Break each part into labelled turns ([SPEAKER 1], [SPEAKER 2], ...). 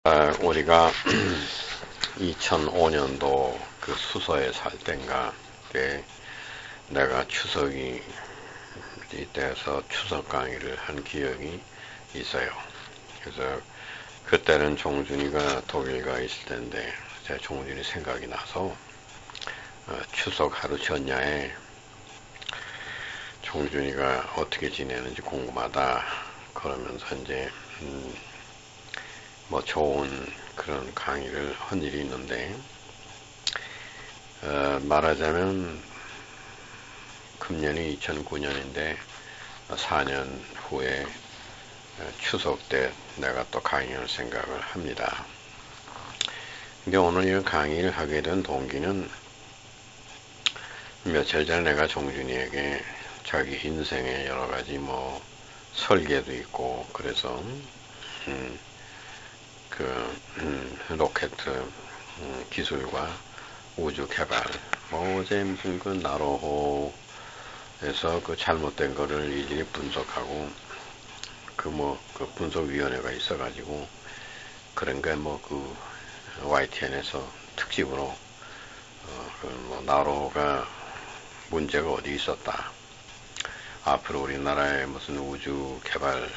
[SPEAKER 1] 우리가 2005년도 그 수서에 살 땐가, 내가 추석이 돼서 추석 강의를 한 기억이 있어요. 그래서 그때는 종준이가 독일 가 있을 텐데, 제 종준이 생각이 나서, 추석 하루 전야에 종준이가 어떻게 지내는지 궁금하다. 그러면서 이제, 뭐 좋은 그런 강의를 한 일이 있는데, 말하자면 금년이 2009년인데 4년 후에 추석 때 내가 또 강의할 생각을 합니다. 근데 오늘 이 강의를 하게 된 동기는 며칠 전에 내가 종준이에게 자기 인생의 여러 가지 뭐 설계도 있고 그래서 로켓 기술과 우주 개발, 뭐 어제 무슨 그 나로호에서 그 잘못된 거를 일일이 분석하고 그 분석위원회가 있어가지고 그런 게 뭐 그 YTN에서 특집으로 뭐 나로호가 문제가 어디 있었다. 앞으로 우리나라의 무슨 우주 개발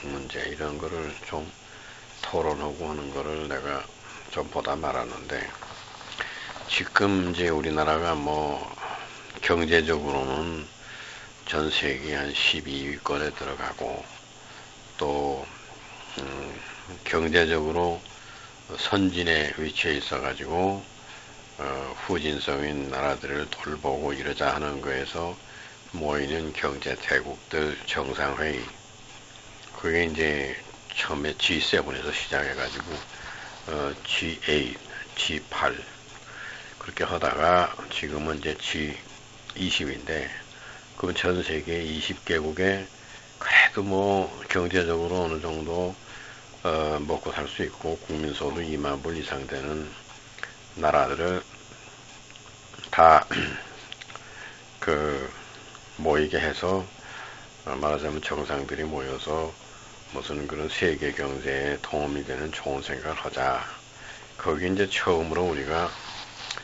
[SPEAKER 1] 문제 이런 거를 좀 토론하고 하는 거를 내가 좀 보다 말았는데, 지금 이제 우리나라가 뭐 경제적으로는 전 세계 한 12위권에 들어가고 또 경제적으로 선진의 위치에 있어가지고 후진성인 나라들을 돌보고 이러자 하는 거에서 모이는 경제 대국들 정상회의, 그게 이제 처음에 G7에서 시작해가지고 G8, G8 그렇게 하다가 지금은 이제 G20인데, 그럼 전 세계 20개국에 그래도 뭐 경제적으로 어느 정도 먹고 살 수 있고 국민소득 2만 불 이상 되는 나라들을 다 모이게 해서 말하자면 정상들이 모여서 무슨 그런 세계 경제에 도움이 되는 좋은 생각을 하자. 거기 이제 처음으로 우리가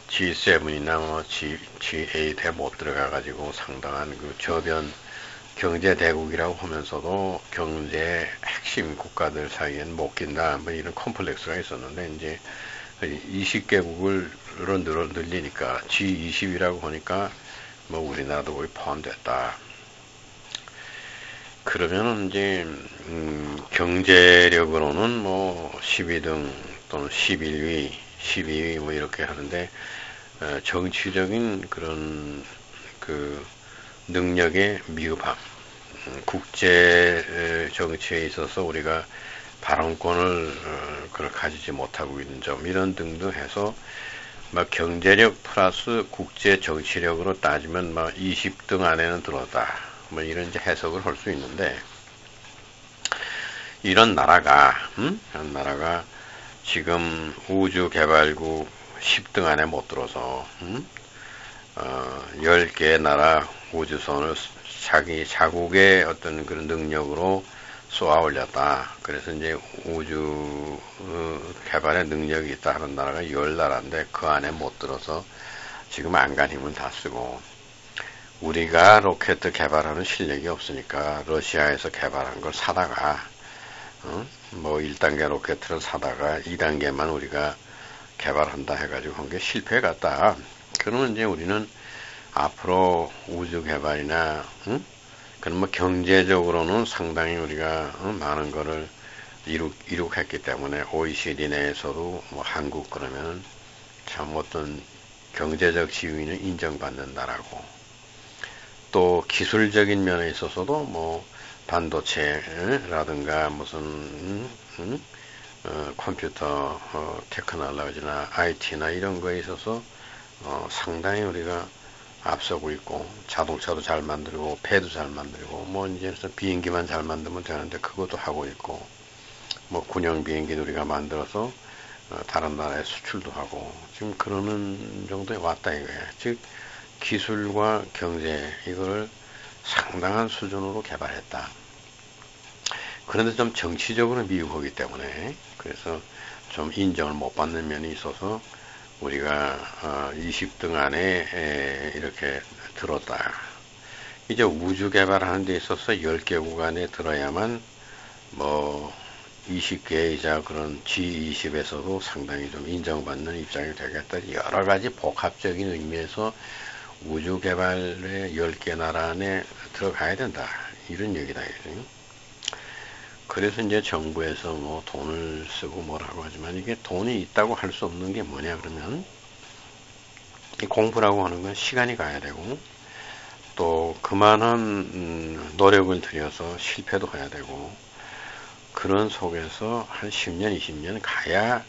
[SPEAKER 1] G7이나 뭐 G8에 못 들어가가지고 상당한 그 저변 경제 대국이라고 하면서도 경제 핵심 국가들 사이엔 못 낀다. 뭐 이런 컴플렉스가 있었는데, 이제 20개국으로 늘리니까 G20이라고 하니까 뭐 우리나라도 거기 포함됐다. 그러면은 이제 경제력으로는 뭐 12등 또는 11위, 12위 뭐 이렇게 하는데, 정치적인 그런 그 능력의 미흡함, 국제 정치에 있어서 우리가 발언권을 그걸 가지지 못하고 있는 점, 이런 등등 해서 막 경제력 플러스 국제 정치력으로 따지면 막 20등 안에는 들었다. 뭐 이런 이제 해석을 할 수 있는데, 이런 나라가 지금 우주 개발국 10등 안에 못 들어서 10개의 나라 우주선을 자기 자국의 어떤 그런 능력으로 쏘아 올렸다. 그래서 이제 우주 개발에 능력이 있다 하는 나라가 10나라인데 그 안에 못 들어서 지금 안간 힘은 다 쓰고, 우리가 로켓 개발하는 실력이 없으니까 러시아에서 개발한 걸 사다가 뭐 1단계 로켓을 사다가 2단계만 우리가 개발한다 해가지고 한 게 실패 같다. 그러면 이제 우리는 앞으로 우주 개발이나 그런 뭐 경제적으로는 상당히 우리가 많은 거를 이룩했기 때문에 OECD 내에서도 뭐 한국 그러면 참 어떤 경제적 지위는 인정받는 나라고, 또 기술적인 면에 있어서도 뭐 반도체라든가 무슨 컴퓨터 테크놀로지나 IT나 이런 거에 있어서 상당히 우리가 앞서고 있고, 자동차도 잘 만들고 배도 잘 만들고 뭐 이제 비행기만 잘 만들면 되는데 그것도 하고 있고, 뭐 군용 비행기도 우리가 만들어서 다른 나라에 수출도 하고 지금 그러는 정도에 왔다 이거야. 즉 기술과 경제 이거를 상당한 수준으로 개발했다. 그런데 좀 정치적으로 미흡하기 때문에, 그래서 좀 인정을 못 받는 면이 있어서 우리가 20등 안에 이렇게 들었다. 이제 우주 개발하는 데 있어서 10개국 안에 들어야만 뭐 20개이자 그런 G20에서도 상당히 좀 인정받는 입장이 되겠다. 여러 가지 복합적인 의미에서 우주 개발의 10개 나라 안에 들어가야 된다. 이런 얘기다. 그래서 이제 정부에서 뭐 돈을 쓰고 뭐라고 하지만 이게 돈이 있다고 할 수 없는 게 뭐냐 그러면 이 공부라고 하는 건 시간이 가야 되고 또 그만한 노력을 들여서 실패도 해야 되고 그런 속에서 한 10년, 20년 가야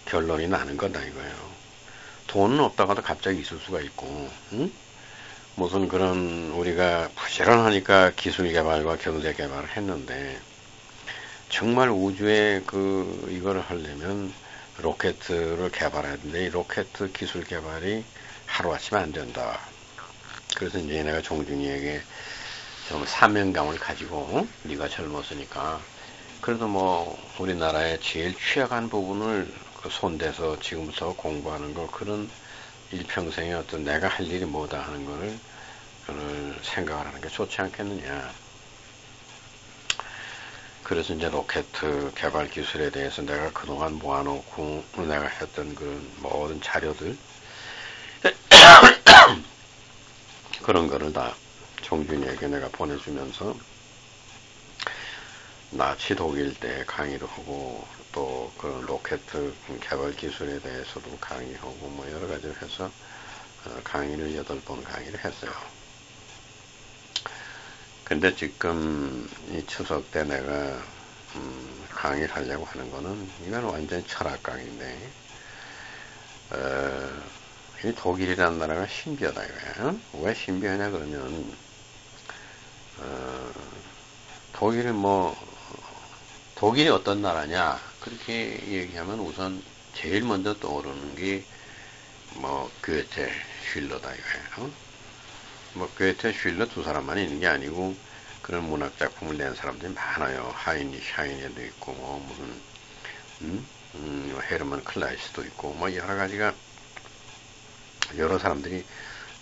[SPEAKER 1] 결론이 나는 거다 이거예요. 돈은 없다가도 갑자기 있을 수가 있고, 응? 무슨 그런 우리가 부지런하니까 기술 개발과 경제 개발을 했는데 정말 우주에 이거를 하려면 로켓을 개발해야 되는데 이 로켓 기술 개발이 하루아침에 안 된다. 그래서 이제 내가 종준이에게 좀 사명감을 가지고 네가 젊었으니까 그래도 뭐 우리나라의 제일 취약한 부분을 손대서 지금부터 공부하는 거 그런 일평생에 어떤 내가 할 일이 뭐다 하는 거를 생각을 하는 게 좋지 않겠느냐. 그래서 이제 로켓 개발 기술에 대해서 내가 그동안 모아놓고 내가 했던 그런 모든 자료들 그런 거를 다 종준이에게 내가 보내주면서 나치 독일 때 강의를 하고 또 그런 로켓 개발 기술에 대해서도 강의하고 뭐 여러 가지를 해서 강의를 8번 강의를 했어요. 근데 지금 이 추석 때 내가 강의를 하려고 하는 거는 이건 완전 철학 강의인데 이 독일이라는 나라가 신비하다 이거야. 왜 신비하냐 그러면 독일이 어떤 나라냐 그렇게 얘기하면 우선 제일 먼저 떠오르는 게 뭐 괴테, 슐러다 이거야. 뭐 괴테, 슐러 두 사람만 있는 게 아니고 그런 문학 작품을 낸 사람들이 많아요. 하이니시 하이네도 있고 뭐 무슨 헤르만 클라이스도 있고 뭐 여러 가지가 여러 사람들이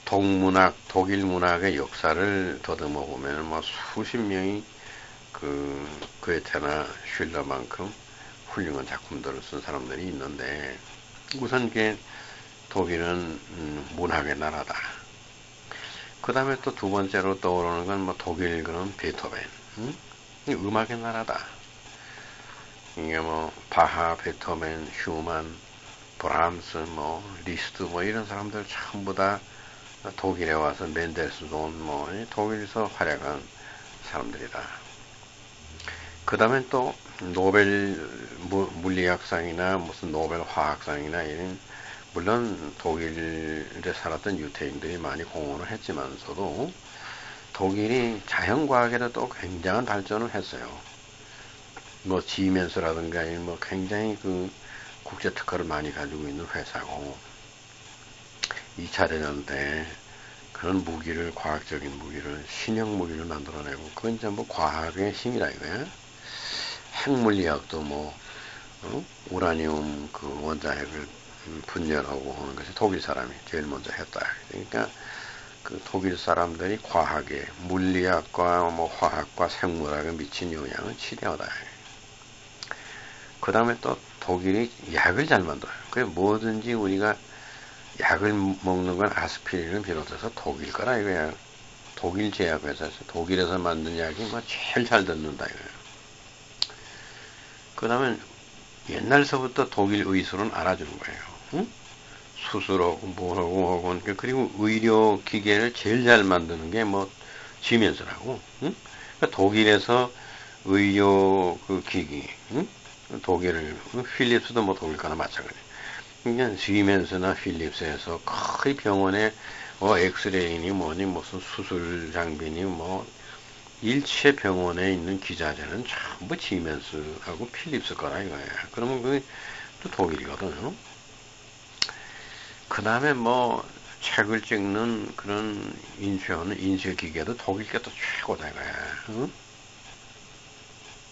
[SPEAKER 1] 독일 문학의 역사를 더듬어 보면 뭐 수십 명이 괴테나 슐러만큼 훌륭한 작품들을 쓴 사람들이 있는데 우선 이게 독일은 문학의 나라다. 그 다음에 또 두 번째로 떠오르는 건 뭐 독일 그런 베토벤, 음악의 나라다. 이게 뭐 바하, 베토벤, 슈만, 브람스, 뭐 리스트 뭐 이런 사람들 전부 다 독일에 와서 멘델스존 뭐 독일에서 활약한 사람들이다. 그 다음에 또 노벨 물리학상이나 무슨 노벨 화학상이나 이런 물론 독일에 살았던 유태인들이 많이 공헌을 했지만서도 독일이 자연과학에도 또 굉장한 발전을 했어요. 뭐 지멘스라든가 뭐 굉장히 국제 특허를 많이 가지고 있는 회사고 2차 대전 때 그런 무기를 과학적인 무기를 신형 무기를 만들어내고 그건 전부 과학의 힘이라 이거야. 핵물리학도 뭐 우라늄 원자핵을 분열하고 하는 것이 독일 사람이 제일 먼저 했다. 그러니까 독일 사람들이 과학에 물리학과 뭐 화학과 생물학에 미친 영향은 치대하다. 그 다음에 또 독일이 약을 잘 만들어요. 그래 뭐든지 우리가 약을 먹는 건 아스피린을 비롯해서 독일 거라 이거야. 독일 제약회사에서 독일에서 만든 약이 뭐 제일 잘 듣는다 이거야. 그 다음에 옛날서부터 독일 의술은 알아주는 거예요. 응? 수술하고 뭐하고 그리고 의료 기계를 제일 잘 만드는 게 뭐 지멘스라고. 응? 그러니까 독일에서 의료 기기, 응? 독일을 필립스도 뭐 독일 거나 마찬가지. 그러니까 지멘스나 필립스에서 거의 병원에 엑스레이니 뭐니 무슨 수술 장비니 뭐 일체 병원에 있는 기자재는 전부 지멘스하고 필립스 거라 이거야. 그러면 그게 또 독일이거든요. 그 다음에 뭐 책을 찍는 그런 인쇄하는 인쇄기계도 독일 게 또 최고다 이거야. 응?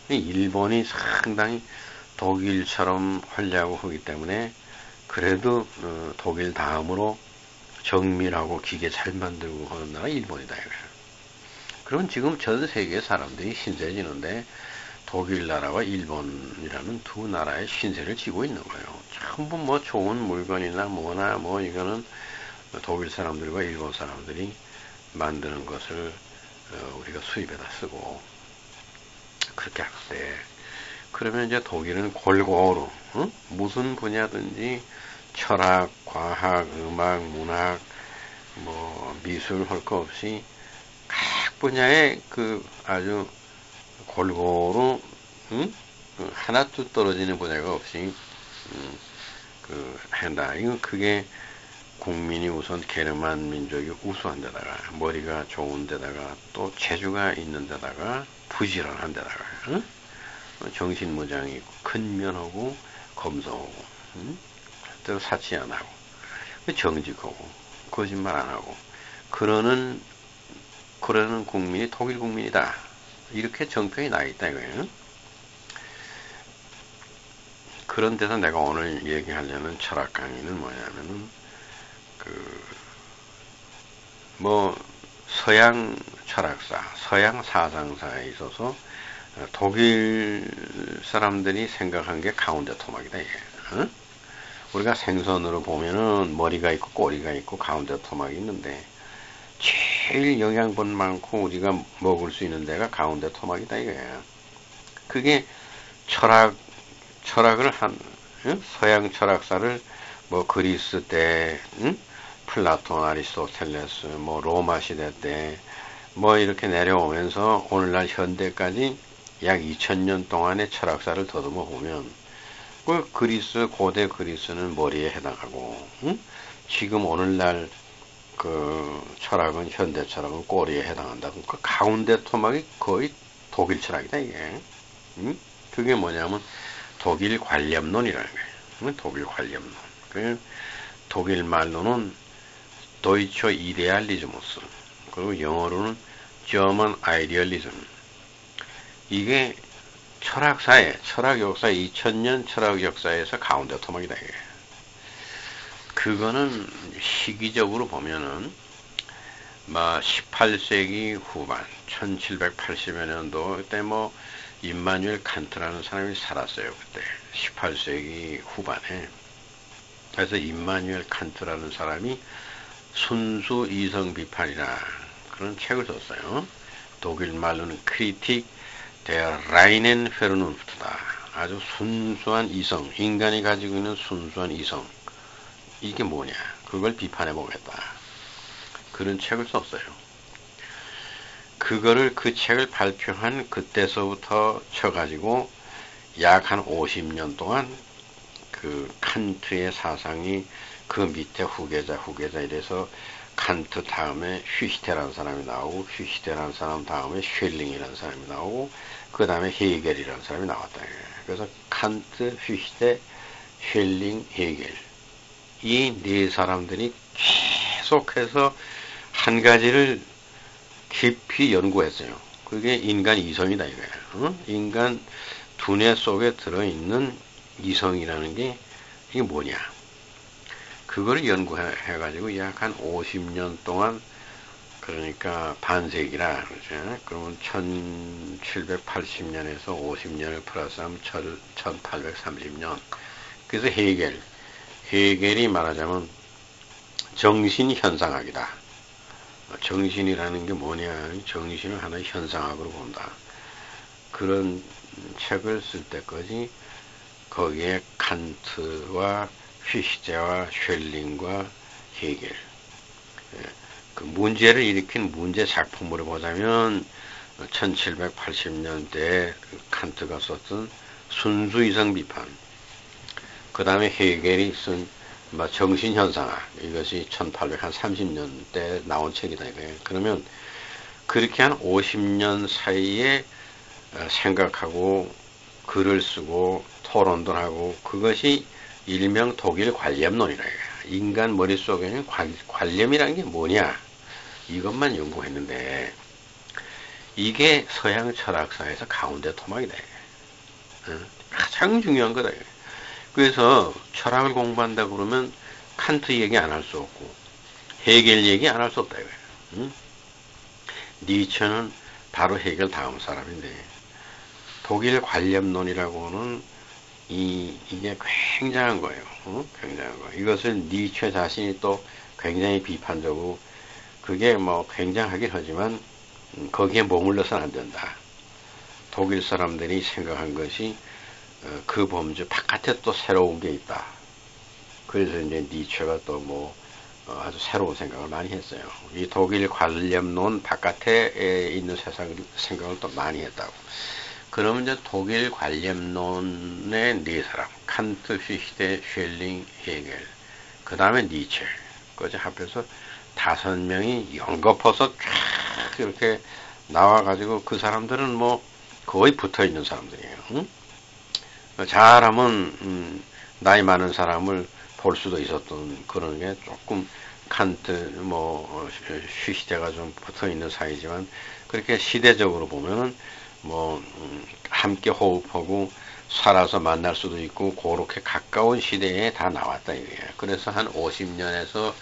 [SPEAKER 1] 일본이 상당히 독일처럼 하려고 하기 때문에 그래도 독일 다음으로 정밀하고 기계 잘 만들고 하는 나라 일본이다 이거예요. 그럼 지금 전 세계 사람들이 신세지는데 독일 나라와 일본이라는 두 나라의 신세를 지고 있는 거예요. 전부 뭐 좋은 물건이나 뭐나 뭐 이거는 독일 사람들과 일본 사람들이 만드는 것을 우리가 수입에다 쓰고 그렇게 하는데, 그러면 이제 독일은 골고루 무슨 분야든지 철학, 과학, 음악, 문학, 뭐 미술 할 거 없이 각 분야에 그 아주 골고루 하나도 떨어지는 분야가 없이 그 한다. 이거 그게 국민이 우선 게르만 민족이 우수한 데다가 머리가 좋은 데다가 또 재주가 있는 데다가 부지런한 데다가 정신무장이 있고 근면하고 검소하고 또 사치 안 하고 정직하고 거짓말 안 하고 그러는 국민이 독일 국민이다. 이렇게 정평이 나 있다 이거예요. 그런 데서 내가 오늘 얘기하려는 철학 강의는 뭐냐면은 서양 철학사, 서양 사상사에 있어서 독일 사람들이 생각한 게 가운데 토막이다 이게. 우리가 생선으로 보면은 머리가 있고 꼬리가 있고 가운데 토막이 있는데 제일 영양분 많고 우리가 먹을 수 있는 데가 가운데 토막이다 이거야. 그게 철학을 한 서양 철학사를 뭐 그리스 때 플라톤, 아리스토텔레스, 뭐 로마 시대 때 뭐 이렇게 내려오면서 오늘날 현대까지 약 2000년 동안의 철학사를 더듬어 보면 그 고대 그리스는 머리에 해당하고 지금 오늘날 그 철학은 현대 철학은 꼬리에 해당한다. 그 가운데 토막이 거의 독일 철학이다 이게. 그게 뭐냐면 독일 관념론이라는 거예요. 독일 관념론. 그 독일 말로는 도이처 이데알리즘으스, 그리고 영어로는 German Idealism. 이게 철학 역사 2000년 철학 역사에서 가운데 토막이다 이게. 그거는 시기적으로 보면은 18세기 후반 1780여 년도 그때 임마누엘 칸트라는 사람이 살았어요. 그때 18세기 후반에. 그래서 임마누엘 칸트라는 사람이 순수 이성 비판이라 그런 책을 썼어요. 독일 말로는 크리틱 der reinen Vernunft다. 아주 순수한 이성, 인간이 가지고 있는 순수한 이성. 이게 뭐냐? 그걸 비판해 보겠다. 그런 책을 썼어요. 그 책을 발표한 그때서부터 쳐가지고 약 한 50년 동안 그 칸트의 사상이 그 밑에 후계자 이래서 칸트 다음에 휘히테라는 사람이 나오고 휘히테라는 사람 다음에 쉘링이라는 사람이 나오고 그 다음에 헤겔이라는 사람이 나왔다. 그래서 칸트, 휘히테, 쉘링, 헤겔 이 네 사람들이 계속해서 한 가지를 깊이 연구했어요. 그게 인간 이성이다 이거예요. 인간 두뇌 속에 들어있는 이성이라는 게 이게 뭐냐? 그걸 연구해가지고 약 한 50년 동안, 그러니까 반세기라 그러죠. 그러면 1780년에서 50년을 플러스하면 1830년. 그래서 헤겔이 말하자면 정신현상학이다. 정신이라는 게 뭐냐? 정신을 하나의 현상학으로 본다. 그런 책을 쓸 때까지 거기에 칸트와 휘히테와 쉘링과 헤겔 그 문제를 일으킨 문제 작품으로 보자면 1780년대에 칸트가 썼던 순수 이성 비판, 그 다음에 헤겔이 쓴 정신현상학, 이것이 1830년대 나온 책이다 이거예요. 그러면 그렇게 한 50년 사이에 생각하고 글을 쓰고 토론도 하고, 그것이 일명 독일 관념론이라 해요. 인간 머릿속에는 관념이라는 게 뭐냐, 이것만 연구했는데 이게 서양 철학사에서 가운데 토막이다. 가장 중요한 거다. 그래서 철학을 공부한다 그러면 칸트 얘기 안 할 수 없고 헤겔 얘기 안 할 수 없다 이거야. 응? 니체는 바로 헤겔 다음 사람인데 독일 관념론이라고는 이게 굉장한 거예요. 응? 굉장한 거. 이것을 니체 자신이 또 굉장히 비판적으로 그게 뭐 굉장하긴 하지만 거기에 머물러서는 안 된다. 독일 사람들이 생각한 것이 그 범주 바깥에 또 새로운 게 있다. 그래서 이제 니체가 또 뭐 아주 새로운 생각을 많이 했어요. 이 독일 관념론 바깥에 있는 세상 생각을 또 많이 했다고. 그러면 이제 독일 관념론의 네 사람, 칸트, 휘히데, 쉘링, 헤겔, 그 다음에 니체, 그것이 합해서 5명이 연거퍼서 쫙 이렇게 나와가지고 그 사람들은 뭐 거의 붙어 있는 사람들이에요. 응? 잘하면 나이 많은 사람을 볼 수도 있었던 그런 게 조금 칸트 뭐 휘히데가 좀 붙어 있는 사이지만 그렇게 시대적으로 보면은 뭐 함께 호흡하고 살아서 만날 수도 있고 그렇게 가까운 시대에 다 나왔다 이거예요. 그래서 한 50년에서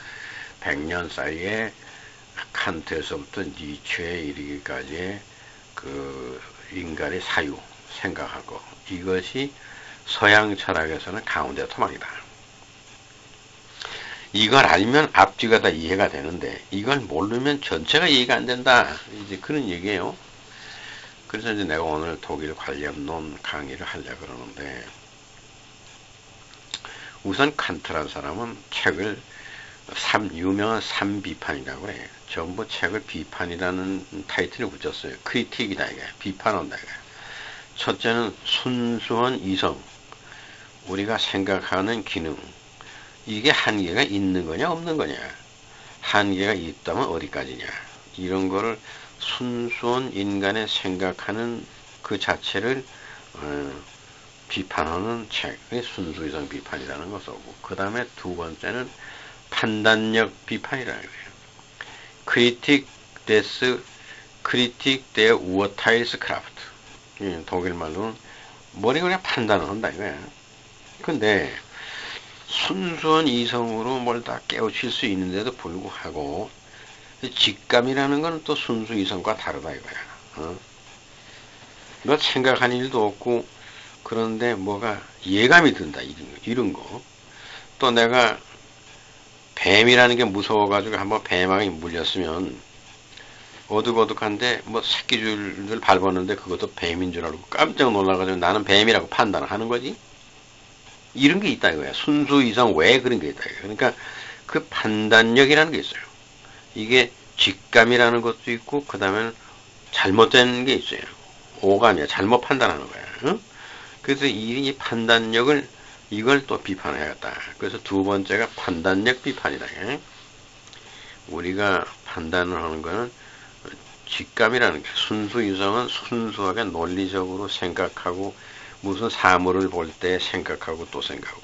[SPEAKER 1] 100년 사이에 칸트에서부터 니체에 이르기까지의 그 인간의 사유 생각하고 이것이 서양 철학에서는 가운데 토막이다. 이걸 알면 앞뒤가 다 이해가 되는데 이걸 모르면 전체가 이해가 안 된다. 이제 그런 얘기예요. 그래서 이제 내가 오늘 독일 관념론 강의를 하려고 그러는데 우선 칸트라는 사람은 책을 유명한 3비판이라고 해. 전부 책을 비판이라는 타이틀을 붙였어요. 크리틱이다 이게. 비판한다 이게. 첫째는 순수한 이성. 우리가 생각하는 기능. 이게 한계가 있는 거냐 없는 거냐. 한계가 있다면 어디까지냐. 이런 거를 순수한 인간의 생각하는 그 자체를 비판하는 책이 순수이성 비판이라는 것이고 그 다음에 두 번째는 판단력 비판이라는 거예요. 크리틱 대 우어타일스 크라프트. 독일 말로는 머리가 그냥 판단을 한다 이거야. 근데 순수한 이성으로 뭘 다 깨우칠 수 있는데도 불구하고 직감이라는 건 또 순수 이성과 다르다 이거야. 너 생각한 일도 없고 그런데 뭐가 예감이 든다 이런 거. 또 내가 뱀이라는 게 무서워가지고 한번 뱀에게 물렸으면 어둑어둑한데 뭐 새끼줄을 밟았는데 그것도 뱀인 줄 알고 깜짝 놀라가지고 나는 뱀이라고 판단을 하는 거지. 이런 게 있다 이거야. 순수 이성 외에 그런 게 있다 이거야. 그러니까 그 판단력이라는 게 있어요. 이게 직감이라는 것도 있고 그 다음에 잘못된 게 있어요. 오감이야. 잘못 판단하는 거야. 응? 그래서 이 판단력을 이걸 또 비판해야겠다. 그래서 두 번째가 판단력 비판이다. 우리가 판단을 하는 거는 직감이라는 게 순수 이성은 순수하게 논리적으로 생각하고 무슨 사물을 볼 때 생각하고 또 생각하고